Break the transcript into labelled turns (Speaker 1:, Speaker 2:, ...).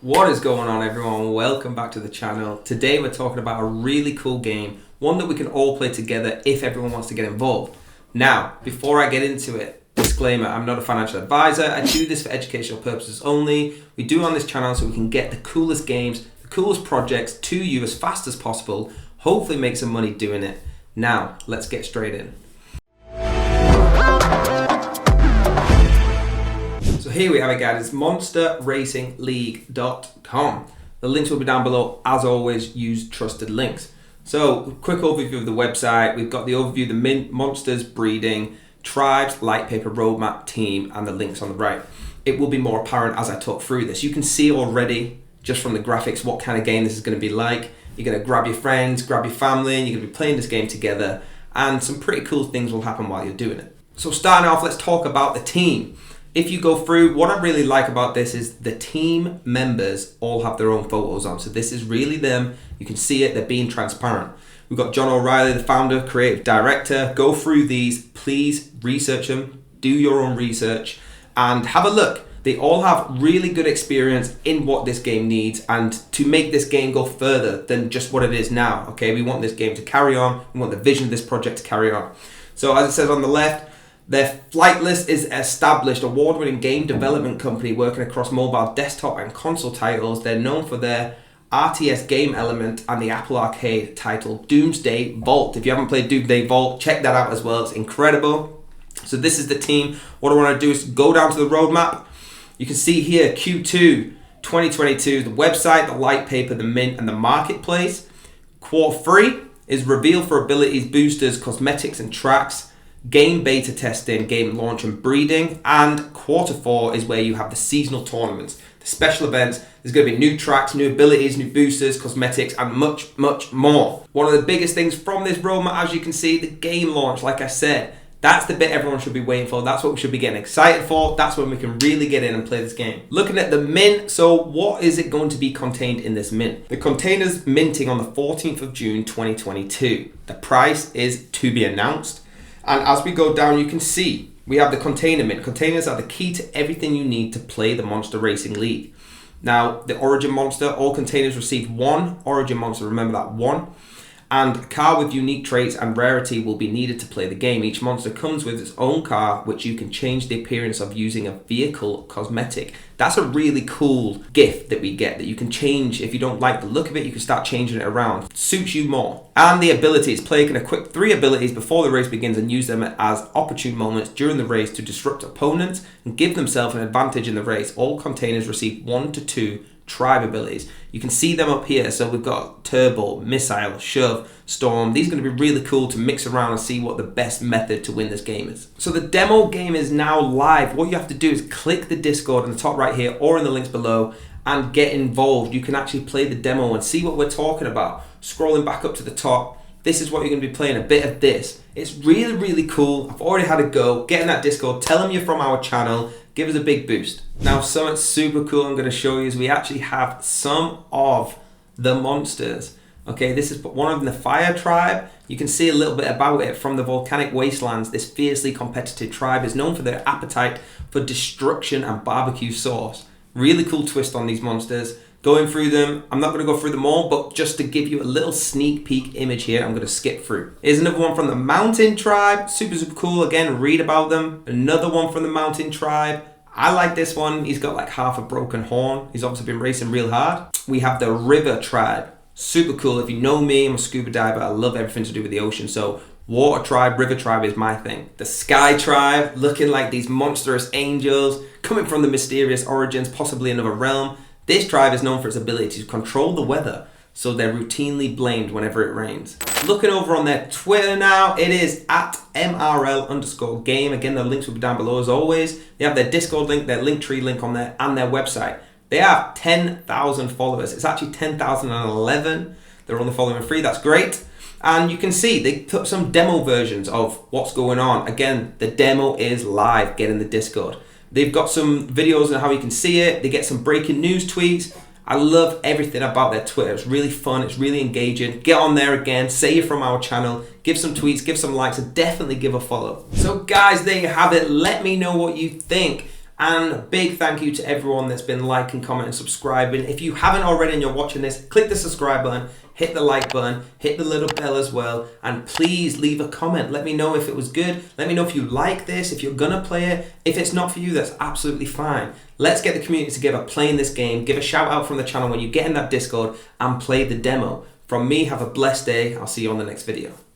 Speaker 1: What is going on, everyone? Welcome back to the channel. Today we're talking about a really cool game, one that we can all play together if everyone wants to get involved. Now, before I get into it, disclaimer, I'm not a financial advisor. I do this for educational purposes only. We do it on this channel so we can get the coolest games, the coolest projects to you as fast as possible, hopefully make some money doing it. Now, let's get straight in. So here we have it, guys. It's monsterracingleague.com. The links will be down below. As always, use trusted links. So, quick overview of the website. We've got the overview of the mint, monsters, breeding, tribes, light paper roadmap, team, and the links on the right. It will be more apparent as I talk through this. You can see already, just from the graphics, what kind of game this is going to be like. You're going to grab your friends, grab your family, and you're going to be playing this game together. And some pretty cool things will happen while you're doing it. So starting off, let's talk about the team. If you go through, what I really like about this is the team members all have their own photos on. So this is really them. You can see it. They're being transparent. We've got John O'Reilly, the founder, creative director. Go through these. Please research them. Do your own research and have a look. They all have really good experience in what this game needs and to make this game go further than just what it is now. Okay, we want this game to carry on. We want the vision of this project to carry on. So as it says on the left, their flight list is established, award-winning game development company working across mobile, desktop, and console titles. They're known for their RTS game element and the Apple Arcade title Doomsday Vault. If you haven't played Doomsday Vault, check that out as well. It's incredible. So this is the team. What I want to do is go down to the roadmap. You can see here Q2 2022, the website, the light paper, the mint, and the marketplace. Quarter 3 is reveal for abilities, boosters, cosmetics, and tracks. Game beta testing, game launch and breeding, and quarter 4 is where you have the seasonal tournaments, the special events. There's going to be new tracks, new abilities, new boosters, cosmetics, and much more. One of the biggest things from this roadmap, as you can see, the game launch. Like I said, that's the bit everyone should be waiting for. That's what we should be getting excited for. That's when we can really get in and play this game. Looking at the mint, so what is it going to be contained in this mint? The container's minting on the 14th of June 2022. The price is to be announced. And as we go down, you can see we have the container mint. Containers are the key to everything you need to play the Monster Racing League. Now, the Origin Monster, all containers receive one Origin Monster, remember that, one. And a car with unique traits and rarity will be needed to play the game. Each monster comes with its own car, which you can change the appearance of using a vehicle cosmetic. That's a really cool gift that we get, that you can change. If you don't like the look of it, you can start changing it around. It suits you more. And the abilities. Player can equip 3 abilities before the race begins and use them as opportune moments during the race to disrupt opponents and give themselves an advantage in the race. All containers receive 1 to 2 tribe abilities. You can see them up here. So we've got Turbo, Missile, Shove, Storm. These are going to be really cool to mix around and see what the best method to win this game is. So the demo game is now live. What you have to do is click the Discord in the top right here or in the links below and get involved. You can actually play the demo and see what we're talking about. Scrolling back up to the top, this is what you're going to be playing, a bit of this. It's really cool. I've already had a go. Get in that Discord, tell them you're from our channel, give us a big boost. Now, something super cool I'm going to show you is we actually have some of the monsters. Okay, this is one of them, the Fire Tribe. You can see a little bit about it from the Volcanic Wastelands. This fiercely competitive tribe is known for their appetite for destruction and barbecue sauce. Really cool twist on these monsters. Going through them, I'm not going to go through them all, but just to give you a little sneak peek image here, I'm going to skip through. Here's another one from the Mountain Tribe. Super cool. Again, read about them. Another one from the Mountain Tribe. I like this one. He's got like half a broken horn. He's obviously been racing real hard. We have the River Tribe. Super cool. If you know me, I'm a scuba diver. I love everything to do with the ocean. So Water Tribe, River Tribe is my thing. The Sky Tribe, looking like these monstrous angels, coming from the mysterious origins, possibly another realm. This tribe is known for its ability to control the weather, so they're routinely blamed whenever it rains. Looking over on their Twitter now, it is at @MRL_game. Again, the links will be down below as always. They have their Discord link, their Linktree link on there, and their website. They have 10,000 followers. It's actually 10,011. They're only following free, that's great. And you can see they put some demo versions of what's going on. Again, the demo is live. Get in the Discord. They've got some videos on how you can see it. They get some breaking news tweets. I love everything about their Twitter. It's really fun. It's really engaging. Get on there again. Say you're from our channel. Give some tweets. Give some likes. And definitely give a follow. So guys, there you have it. Let me know what you think. And a big thank you to everyone that's been liking, commenting, subscribing. If you haven't already and you're watching this, click the subscribe button, hit the like button, hit the little bell as well, and please leave a comment. Let me know if it was good. Let me know if you like this, if you're gonna play it. If it's not for you, that's absolutely fine. Let's get the community together playing this game. Give a shout out from the channel when you get in that Discord and play the demo. From me, have a blessed day. I'll see you on the next video.